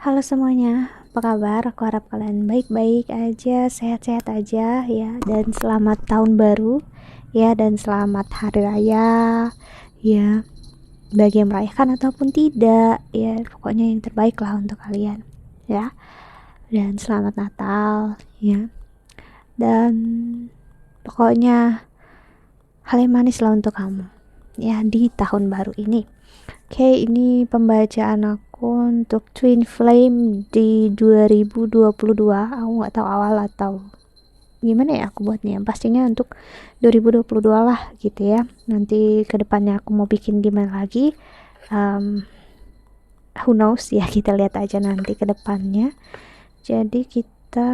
Halo semuanya, apa kabar? Aku harap kalian baik-baik aja, sehat-sehat aja ya. Dan selamat tahun baru ya, dan selamat hari raya ya, bagi yang merayakan ataupun tidak ya. Pokoknya yang terbaik lah untuk kalian ya. Dan selamat Natal ya. Dan pokoknya hal yang manis lah untuk kamu ya di tahun baru ini. Oke, ini pembacaan aku untuk Twin Flame di 2022. Aku nggak tahu awal atau gimana ya aku buatnya. Pastinya untuk 2022 lah gitu ya. Nanti kedepannya aku mau bikin gimana lagi. Who knows ya, kita lihat aja nanti kedepannya. Jadi kita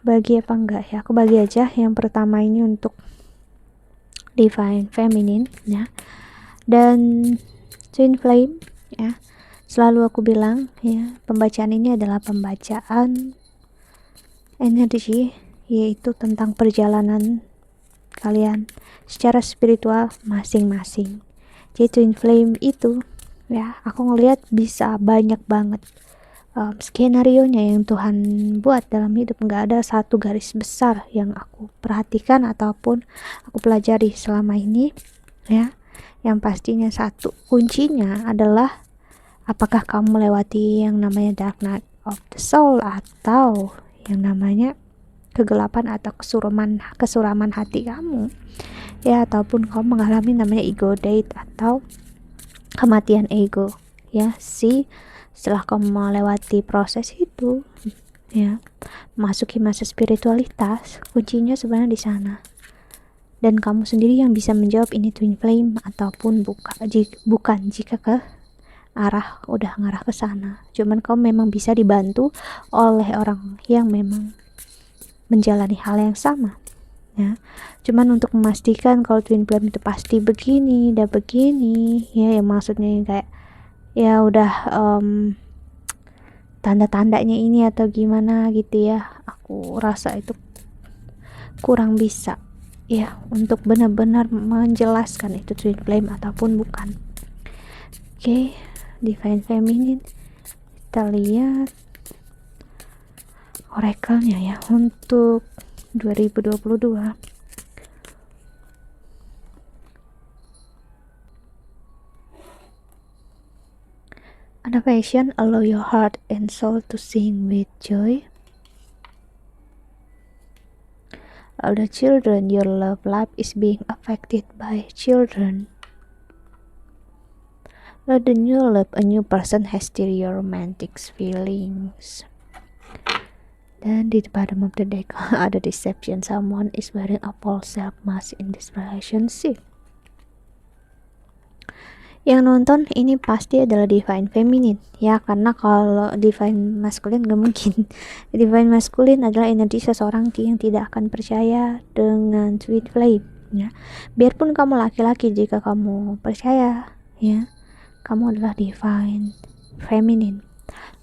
bagi apa enggak ya? Aku bagi aja. Yang pertama ini untuk Divine Feminine ya. Dan Twin Flame ya, selalu aku bilang ya, pembacaan ini adalah pembacaan energi, yaitu tentang perjalanan kalian secara spiritual masing-masing. Jadi Twin Flame itu ya, aku ngelihat bisa banyak banget skenario-nya yang Tuhan buat dalam hidup. Nggak ada satu garis besar yang aku perhatikan ataupun aku pelajari selama ini ya. Yang pastinya satu kuncinya adalah apakah kamu melewati yang namanya dark night of the soul atau yang namanya kegelapan atau kesuraman hati kamu ya, ataupun kamu mengalami namanya ego death atau kematian ego ya. Setelah kamu melewati proses itu ya, masuki masa spiritualitas, kuncinya sebenarnya di sana. Dan kamu sendiri yang bisa menjawab ini twin flame ataupun bukan jika ke udah ngarah ke sana. Cuman kamu memang bisa dibantu oleh orang yang memang menjalani hal yang sama ya. Cuman untuk memastikan kalau twin flame itu pasti begini dan begini ya, yang maksudnya yang kayak ya udah tanda-tandanya ini atau gimana gitu ya, aku rasa itu kurang bisa ya untuk benar-benar menjelaskan itu twin flame ataupun bukan. Oke, Divine Feminine, kita lihat oracle-nya ya untuk 2022. Ada passion, allow your heart and soul to sing with joy. The children, your love life is being affected by children. The new love, a new person has still your romantic feelings. Dan di bottom of the deck ada deception, someone is wearing a false self mask in this relationship. Yang nonton ini pasti adalah divine feminine ya, karena kalau divine masculine gak mungkin. Divine masculine adalah energi seseorang yang tidak akan percaya dengan twin flame ya. Biarpun kamu laki-laki, jika kamu percaya ya, kamu adalah divine feminine.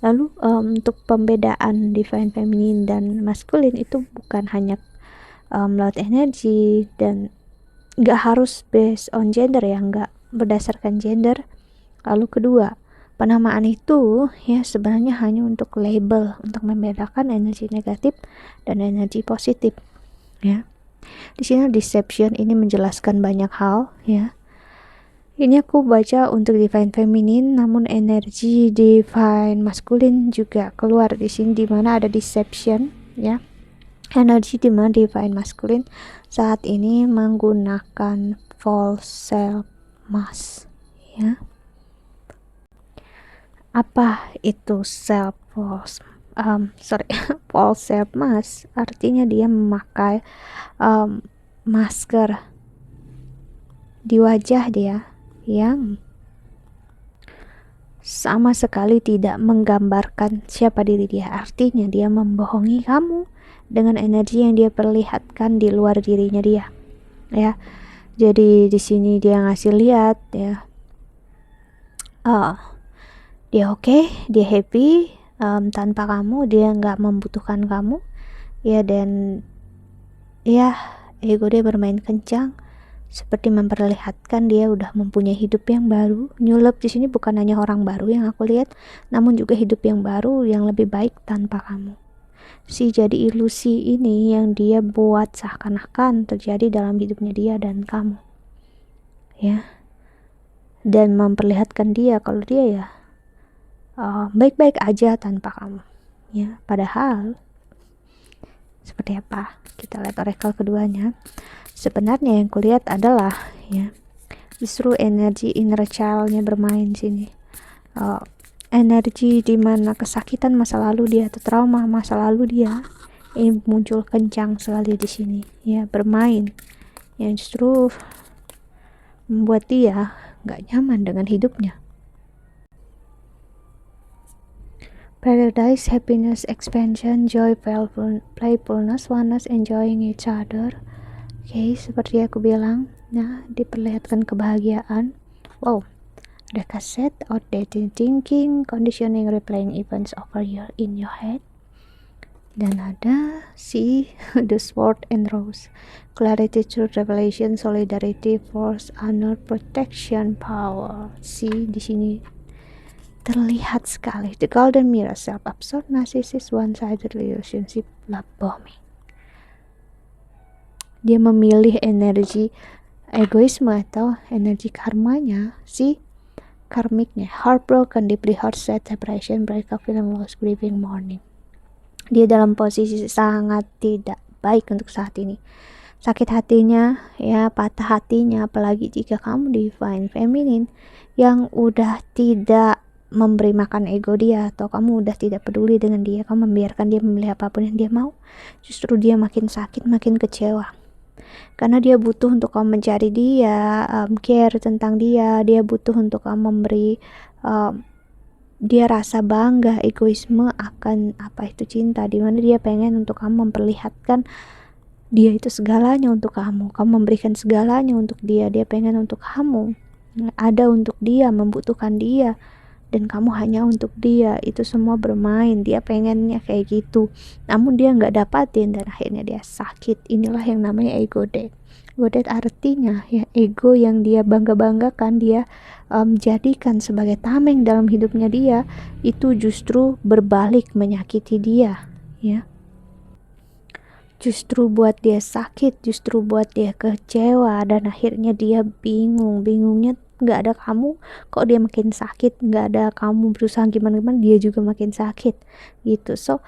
Lalu untuk pembedaan divine feminine dan masculine itu bukan hanya lewat energi dan gak harus based on gender ya, gak berdasarkan gender. Lalu kedua, penamaan itu ya sebenarnya hanya untuk label, untuk membedakan energi negatif dan energi positif ya. Di sini deception ini menjelaskan banyak hal ya. Ini aku baca untuk divine feminine, namun energi divine masculine juga keluar di sini, di mana ada deception ya. Energi di mana divine masculine saat ini menggunakan false self mask ya. Apa itu false self mask? Artinya dia memakai masker di wajah dia yang sama sekali tidak menggambarkan siapa diri dia. Artinya dia membohongi kamu dengan energi yang dia perlihatkan di luar dirinya dia ya. Jadi di sini dia ngasih lihat ya, dia oke, dia happy tanpa kamu, dia nggak membutuhkan kamu ya. Dan ya ego dia bermain kencang seperti memperlihatkan dia udah mempunyai hidup yang baru. New love di sini bukan hanya orang baru yang aku lihat, namun juga hidup yang baru yang lebih baik tanpa kamu. Jadi ilusi ini yang dia buat seakan-akan terjadi dalam hidupnya dia dan kamu, ya, dan memperlihatkan dia kalau dia ya baik-baik aja tanpa kamu, ya. Padahal seperti apa? Kita lihat oracle keduanya. Sebenarnya yang kulihat adalah, ya, justru energi inner child-nya bermain sini. Energi dimana kesakitan masa lalu dia atau trauma masa lalu dia ini muncul kencang sekali di sini, ya, bermain, yang justru membuat dia nggak nyaman dengan hidupnya. Paradise, happiness, expansion, joy, playfulness, oneness, enjoying each other. Oke, seperti aku bilang, nah, diperlihatkan kebahagiaan. Wow, ada cassette, outdated thinking, conditioning, replaying events over in your head. Dan ada the sword and rose, clarity, truth, revelation, solidarity, force, honor, protection, power. Di sini terlihat sekali the golden mirror, self-absorbed, narcissist, one-sided relationship, love bombing. Dia memilih energi egoisme atau energi karmanya, karmiknya, heartbroken, deeply hurt, sad, separation, breakup, feeling lost, grieving, mourning. Dia dalam posisi sangat tidak baik untuk saat ini. Sakit hatinya, ya, patah hatinya, apalagi jika kamu divine feminine yang udah tidak memberi makan ego dia, atau kamu udah tidak peduli dengan dia, kamu membiarkan dia memilih apapun yang dia mau, justru dia makin sakit, makin kecewa. Karena dia butuh untuk kamu mencari dia, care tentang dia butuh untuk kamu memberi dia rasa bangga, egoisme akan apa itu cinta, dimana dia pengen untuk kamu memperlihatkan dia itu segalanya untuk kamu memberikan segalanya untuk dia pengen untuk kamu ada untuk dia, membutuhkan dia, dan kamu hanya untuk dia. Itu semua bermain, dia pengennya kayak gitu, namun dia nggak dapatin dan akhirnya dia sakit. Inilah yang namanya ego death. Ego death artinya, ya, ego yang dia bangga-banggakan, dia jadikan sebagai tameng dalam hidupnya dia, itu justru berbalik menyakiti dia, ya, justru buat dia sakit, justru buat dia kecewa, dan akhirnya dia bingungnya nggak ada kamu kok dia makin sakit, nggak ada kamu berusaha gimana dia juga makin sakit gitu. So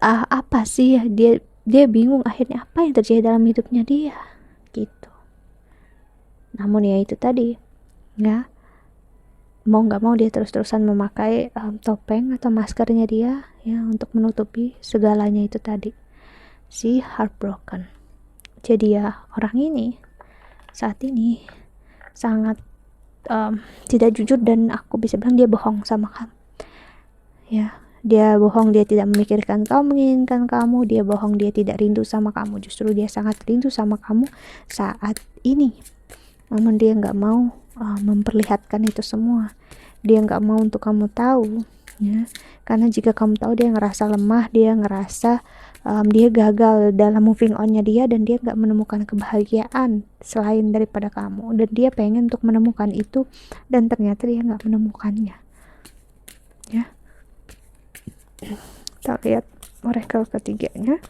apa sih dia bingung akhirnya apa yang terjadi dalam hidupnya dia gitu. Namun ya itu tadi, ya, mau nggak mau dia terus-terusan memakai topeng atau maskernya dia, ya, untuk menutupi segalanya itu tadi, heartbroken. Jadi ya, orang ini saat ini sangat tidak jujur, dan aku bisa bilang dia bohong sama kamu, ya. Dia bohong, dia tidak memikirkan kamu, menginginkan kamu, dia bohong, dia tidak rindu sama kamu, justru dia sangat rindu sama kamu saat ini, namun dia nggak mau memperlihatkan itu semua. Dia nggak mau untuk kamu tahu, ya, karena jika kamu tahu dia ngerasa lemah, dia ngerasa dia gagal dalam moving on-nya dia, dan dia nggak menemukan kebahagiaan selain daripada kamu, dan dia pengen untuk menemukan itu, dan ternyata dia nggak menemukannya, ya. Kita lihat oracle ketiganya.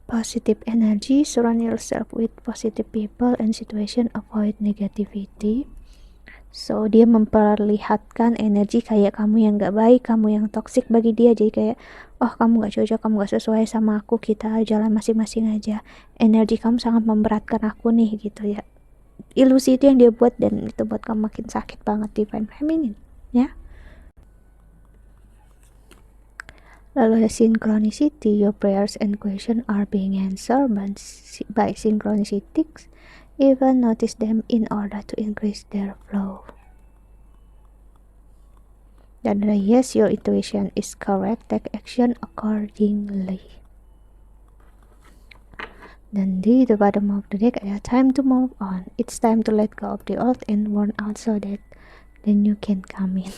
Positive energy, surround yourself with positive people and situation, avoid negativity. So dia memperlihatkan energi kayak kamu yang gak baik, kamu yang toksik bagi dia. Jadi kayak, oh, kamu gak cocok, kamu gak sesuai sama aku, kita jalan masing-masing aja, energi kamu sangat memberatkan aku nih, gitu ya. Ilusi itu yang dia buat, dan itu buat kamu makin sakit banget, divine feminine, ya. Lalu ada synchronicity, your prayers and questions are being answered by synchronicities. Even notice them in order to increase their flow. Dan ada yes, your intuition is correct, take action accordingly. Dan di the bottom of the deck ada time to move on, it's time to let go of the old and worn out so that the new can come in.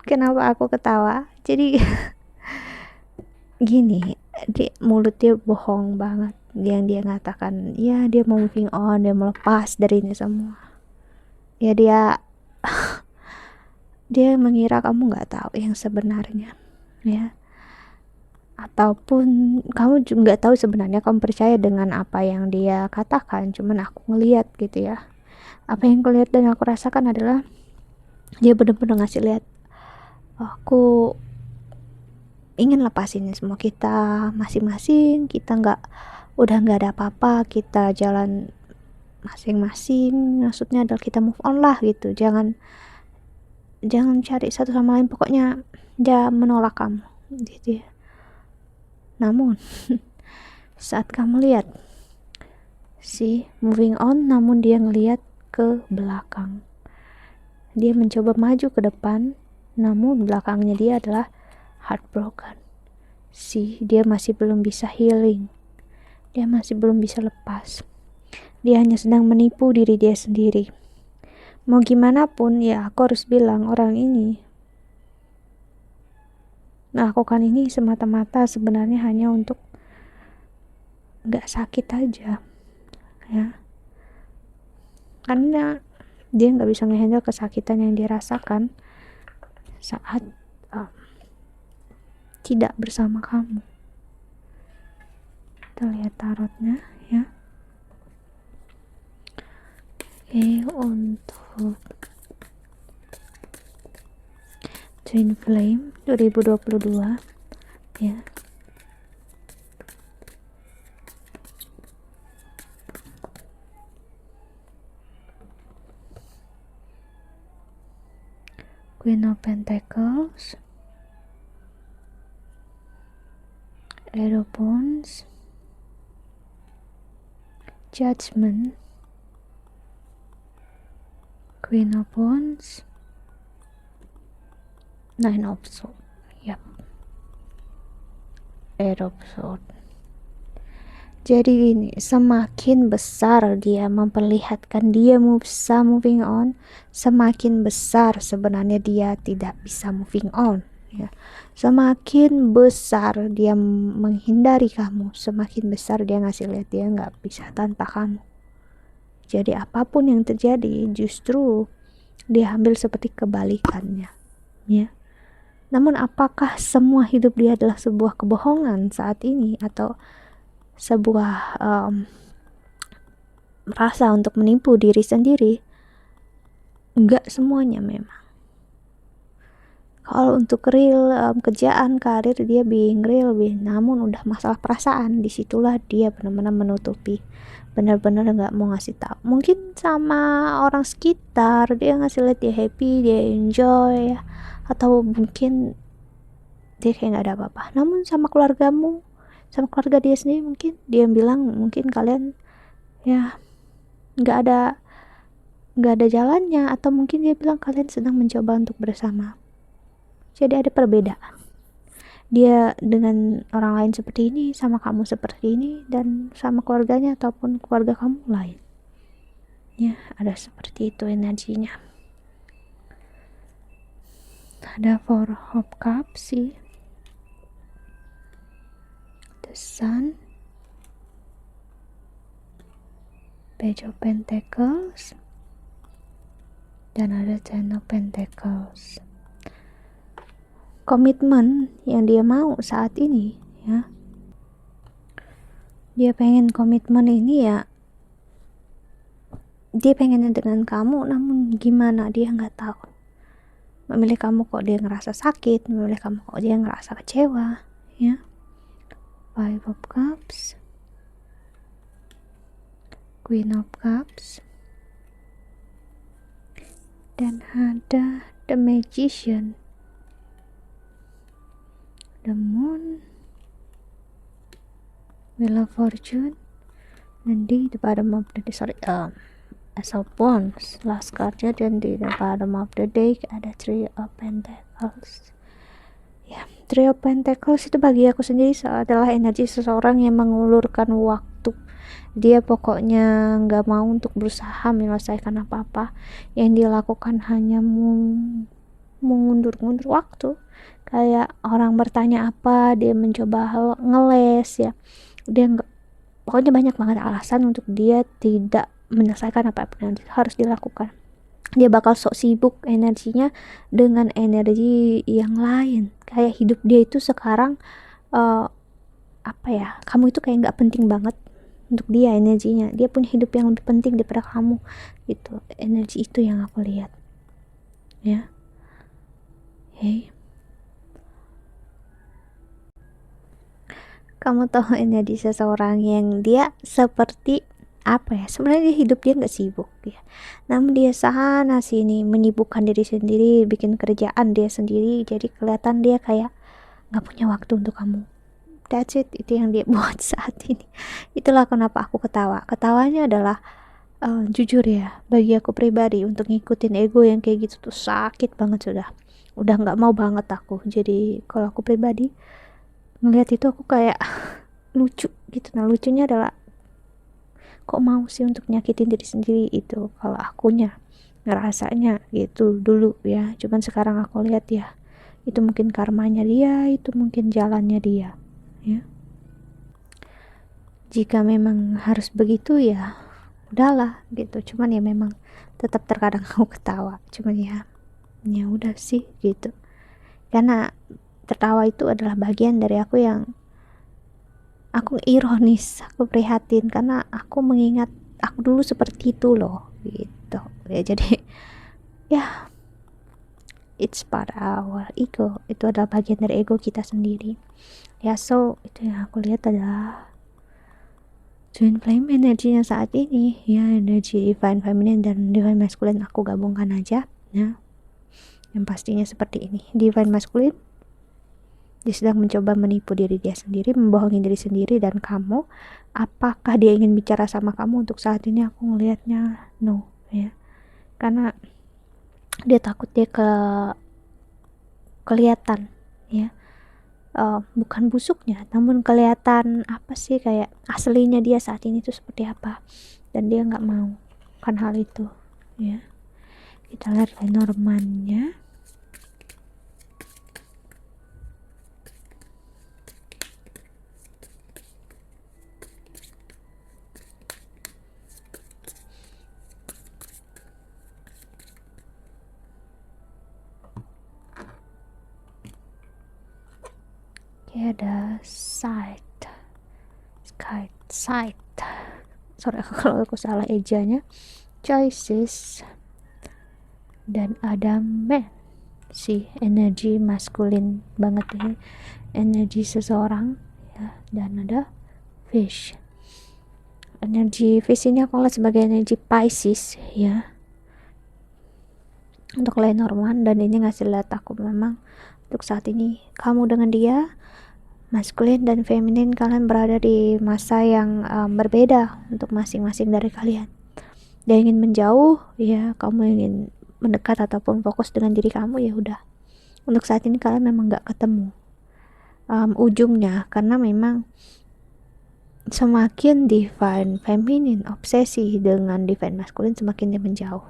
Kenapa aku ketawa? Jadi gini, mulut dia bohong banget yang dia ngatakan ya dia mau moving on, dia melepas dari ini semua. Ya dia mengira kamu nggak tahu yang sebenarnya, ya. Ataupun kamu juga nggak tahu sebenarnya kamu percaya dengan apa yang dia katakan, cuman aku ngelihat gitu ya. Apa yang aku lihat dan aku rasakan adalah dia benar-benar ngasih lihat, aku ingin lepasin ini semua, kita masing-masing, kita udah nggak ada apa-apa, kita jalan masing-masing, maksudnya adalah kita move on lah gitu, jangan cari satu sama lain, pokoknya dia menolak kamu gitu ya. Namun saat kamu lihat si moving on, namun dia ngelihat ke belakang, dia mencoba maju ke depan, namun belakangnya dia adalah heartbroken. Dia masih belum bisa healing, dia masih belum bisa lepas, dia hanya sedang menipu diri dia sendiri. Mau gimana pun ya aku harus bilang, orang ini melakukan ini semata-mata sebenarnya hanya untuk gak sakit aja ya, karena dia gak bisa ngehandle kesakitan yang dia rasakan saat tidak bersama kamu. Kita lihat tarotnya ya. Oke, untuk Twin Flame 2022 ya. Queen of Pentacles, Eight of Wands, Judgment, Queen of Wands, Nine of Swords, yap, Eight of Swords. Jadi ini semakin besar dia memperlihatkan dia bisa moving on, semakin besar sebenarnya dia tidak bisa moving on ya. Semakin besar dia menghindari kamu, semakin besar dia ngasih lihat dia nggak bisa tanpa kamu. Jadi apapun yang terjadi justru dia ambil seperti kebalikannya ya. Namun apakah semua hidup dia adalah sebuah kebohongan saat ini, atau sebuah rasa untuk menipu diri sendiri? Enggak semuanya memang. Kalau untuk real kerjaan, karir, dia being real, namun udah masalah perasaan, disitulah dia benar-benar menutupi, benar-benar nggak mau ngasih tahu. Mungkin sama orang sekitar dia ngasih lihat dia happy, dia enjoy, atau mungkin dia kayak nggak ada apa-apa. Namun sama keluargamu, sama keluarga dia sendiri, mungkin dia bilang mungkin kalian ya nggak ada jalannya, atau mungkin dia bilang kalian sedang mencoba untuk bersama. Jadi ada perbedaan, dia dengan orang lain seperti ini, sama kamu seperti ini, dan sama keluarganya ataupun keluarga kamu lain ya, ada seperti itu energinya. Ada Four of Cups sih, The Sun, Page of Pentacles, dan ada Ten of Pentacles. Komitmen yang dia mau saat ini ya, dia pengen komitmen ini ya, dia pengennya dengan kamu, namun gimana dia nggak tahu. Memilih kamu kok dia ngerasa sakit, memilih kamu kok dia ngerasa kecewa ya. Five of Cups, Queen of Cups, dan ada The Magician, The Moon, Wheel of Fortune, dan di the bottom of the As of Wands last cardnya, dan di the bottom of the deck ada Three of Pentacles ya. Three of Pentacles itu bagi aku sendiri adalah energi seseorang yang mengulurkan waktu. Dia pokoknya nggak mau untuk berusaha menyelesaikan apa-apa, yang dilakukan hanya mengundur-undur waktu. Kayak orang bertanya apa, dia mencoba ngeles ya, dia nggak, pokoknya banyak banget alasan untuk dia tidak menyelesaikan apa yang harus dilakukan. Dia bakal sok sibuk energinya dengan energi yang lain, kayak hidup dia itu sekarang apa ya, kamu itu kayak nggak penting banget untuk dia. Energinya dia punya hidup yang lebih penting daripada kamu gitu. Energi itu yang aku lihat ya. Hey, kamu tahu energi seseorang yang dia seperti apa ya, sebenarnya hidup dia nggak sibuk ya, namun dia sana sini menyibukkan diri sendiri, bikin kerjaan dia sendiri, jadi kelihatan dia kayak nggak punya waktu untuk kamu. That's it, itu yang dia buat saat ini. Itulah kenapa aku ketawa. Ketawanya adalah jujur ya, bagi aku pribadi untuk ngikutin ego yang kayak gitu tuh sakit banget, udah nggak mau banget aku. Jadi kalau aku pribadi ngelihat itu aku kayak lucu gitu. Nah lucunya adalah kok mau sih untuk nyakitin diri sendiri, itu kalau akunya ngerasanya gitu dulu ya. Cuman sekarang aku lihat ya, itu mungkin karmanya dia, itu mungkin jalannya dia ya. Jika memang harus begitu ya udahlah gitu. Cuman ya memang tetap terkadang aku ketawa, cuman ya udah sih gitu, karena tertawa itu adalah bagian dari aku yang aku ironis, aku prihatin karena aku mengingat aku dulu seperti itu loh gitu ya. Jadi ya it's part our ego, itu adalah bagian dari ego kita sendiri ya. So itu yang aku lihat adalah twin flame energinya saat ini ya, energi divine feminine dan divine masculine aku gabungkan aja ya. Yang pastinya seperti ini, divine masculine dia sedang mencoba menipu diri dia sendiri, membohongi diri sendiri dan kamu. Apakah dia ingin bicara sama kamu untuk saat ini? Aku ngelihatnya no ya, karena dia takut dia kelihatan ya, bukan busuknya namun kelihatan apa sih, kayak aslinya dia saat ini tuh seperti apa, dan dia nggak mau kan hal itu ya. Kita lihat Lenormandnya. Ada side, sorry kalau aku salah ejanya, choices, dan ada man, si energi maskulin banget ini, energi seseorang ya. Dan ada fish, energi fish ini aku lihat sebagai energi Pisces ya untuk Lenormand. Dan ini ngasih lihat aku memang untuk saat ini kamu dengan dia maskulin dan feminin, kalian berada di masa yang berbeda untuk masing-masing dari kalian. Dia ingin menjauh ya, kamu ingin mendekat ataupun fokus dengan diri kamu, ya udah. Untuk saat ini kalian memang gak ketemu ujungnya, karena memang semakin divine feminine obsesi dengan divine maskulin, semakin dia menjauh.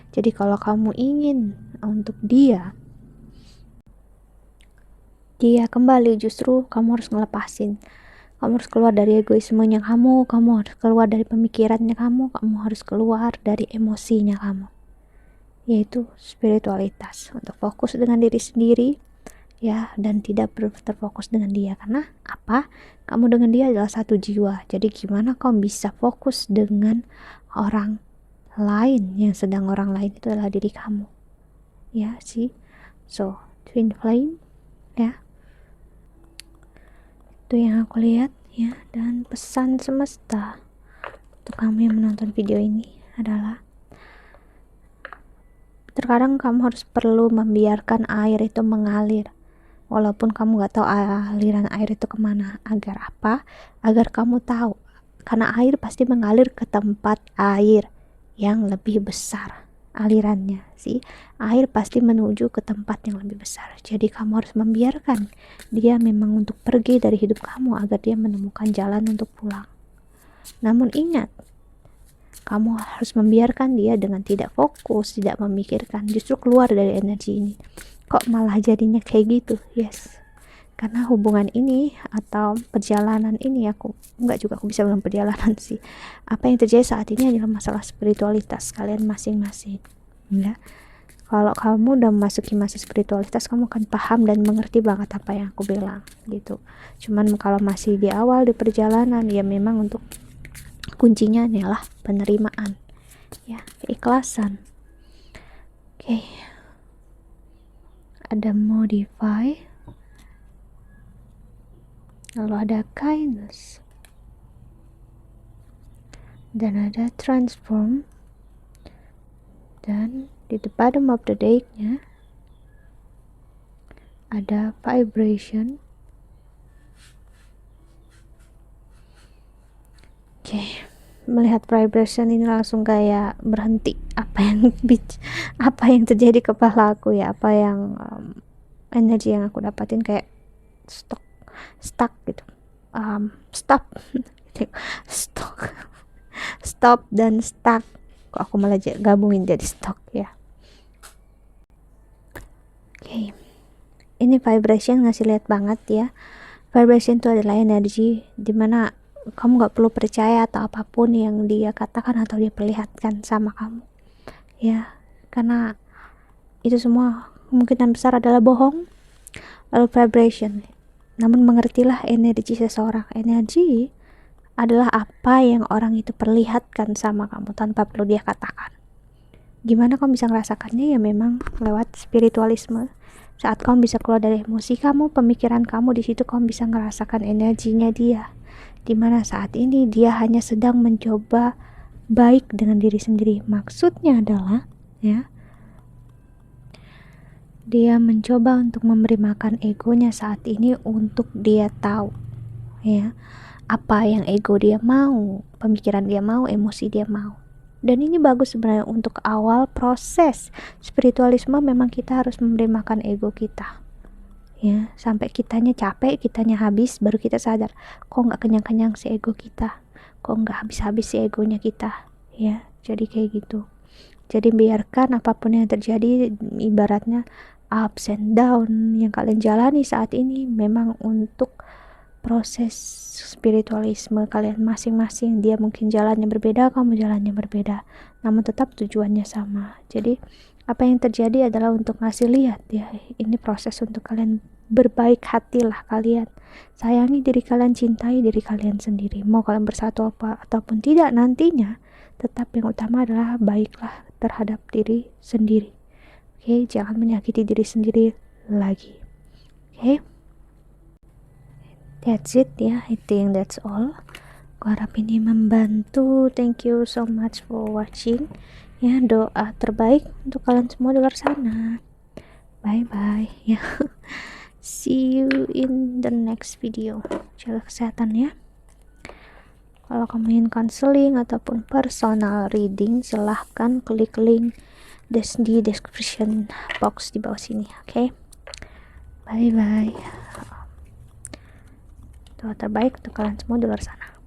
Jadi kalau kamu ingin untuk dia kembali, justru kamu harus ngelepasin, kamu harus keluar dari egoismenya kamu harus keluar dari pemikirannya kamu harus keluar dari emosinya kamu, yaitu spiritualitas, untuk fokus dengan diri sendiri ya, dan tidak terfokus dengan dia. Karena apa? Kamu dengan dia adalah satu jiwa, jadi gimana kamu bisa fokus dengan orang lain yang sedang orang lain itu adalah diri kamu ya sih. So twin flame ya, itu yang aku lihat ya. Dan pesan semesta untuk kamu yang menonton video ini adalah, terkadang kamu harus perlu membiarkan air itu mengalir walaupun kamu gak tahu aliran air itu kemana. Agar apa? Agar kamu tahu, karena air pasti mengalir ke tempat air yang lebih besar alirannya sih. Air pasti menuju ke tempat yang lebih besar. Jadi kamu harus membiarkan dia memang untuk pergi dari hidup kamu agar dia menemukan jalan untuk pulang. Namun ingat, kamu harus membiarkan dia dengan tidak fokus, tidak memikirkan, justru keluar dari energi ini. kok malah jadinya kayak gitu. Yes, karena hubungan ini atau perjalanan ini, aku bisa bilang perjalanan sih, apa yang terjadi saat ini adalah masalah spiritualitas kalian masing-masing ya. Kalau kamu udah memasuki masa spiritualitas, kamu akan paham dan mengerti banget apa yang aku bilang gitu. Cuman kalau masih di awal di perjalanan, ya memang untuk kuncinya adalah penerimaan ya, keikhlasan. Oke. Ada modify, lalu ada kindness, dan ada transform, dan di the bottom of the deck-nya ada vibration. Oke. Melihat vibration ini langsung kayak berhenti apa yang terjadi ke kepala aku ya, apa yang energi yang aku dapatin kayak stuck gitu, stop stop dan stuck. Kok aku malah gabungin jadi stuck ya. Oke. Ini vibration ngasih lihat banget ya, vibration itu adalah energi dimana kamu gak perlu percaya atau apapun yang dia katakan atau dia perlihatkan sama kamu ya, karena itu semua kemungkinan besar adalah bohong. Lalu vibration, namun mengertilah energi seseorang. Energi adalah apa yang orang itu perlihatkan sama kamu tanpa perlu dia katakan. Gimana kamu bisa ngerasakannya? Ya memang lewat spiritualisme. Saat kamu bisa keluar dari emosi kamu, pemikiran kamu, di situ kamu bisa ngerasakan energinya dia, dimana saat ini dia hanya sedang mencoba baik dengan diri sendiri. Maksudnya adalah ya, dia mencoba untuk memberi makan egonya saat ini untuk dia tahu ya apa yang ego dia mau, pemikiran dia mau, emosi dia mau. Dan ini bagus sebenarnya untuk awal proses spiritualisme. Memang kita harus memberi makan ego kita ya, sampai kitanya capek, kitanya habis, baru kita sadar kok nggak kenyang-kenyang si ego kita, kok nggak habis-habis si egonya kita ya. Jadi kayak gitu. Jadi biarkan apapun yang terjadi, ibaratnya ups and down yang kalian jalani saat ini memang untuk proses spiritualisme kalian masing-masing. Dia mungkin jalannya berbeda, kamu jalannya berbeda, namun tetap tujuannya sama. Jadi apa yang terjadi adalah untuk ngasih lihat ya, ini proses untuk kalian berbaik hatilah, kalian sayangi diri kalian, cintai diri kalian sendiri. Mau kalian bersatu apa ataupun tidak nantinya, tetap yang utama adalah baiklah terhadap diri sendiri. Oke, jangan menyakiti diri sendiri lagi. Oke, that's it ya, I think that's all. Aku harap ini membantu. Thank you so much for watching ya. Doa terbaik untuk kalian semua di luar sana. Bye bye ya. See you in the next video. Jaga kesehatan ya. Kalau kamu ingin counseling ataupun personal reading, silahkan klik link di description box di bawah sini. Oke, bye bye. Doa terbaik untuk kalian semua di luar sana.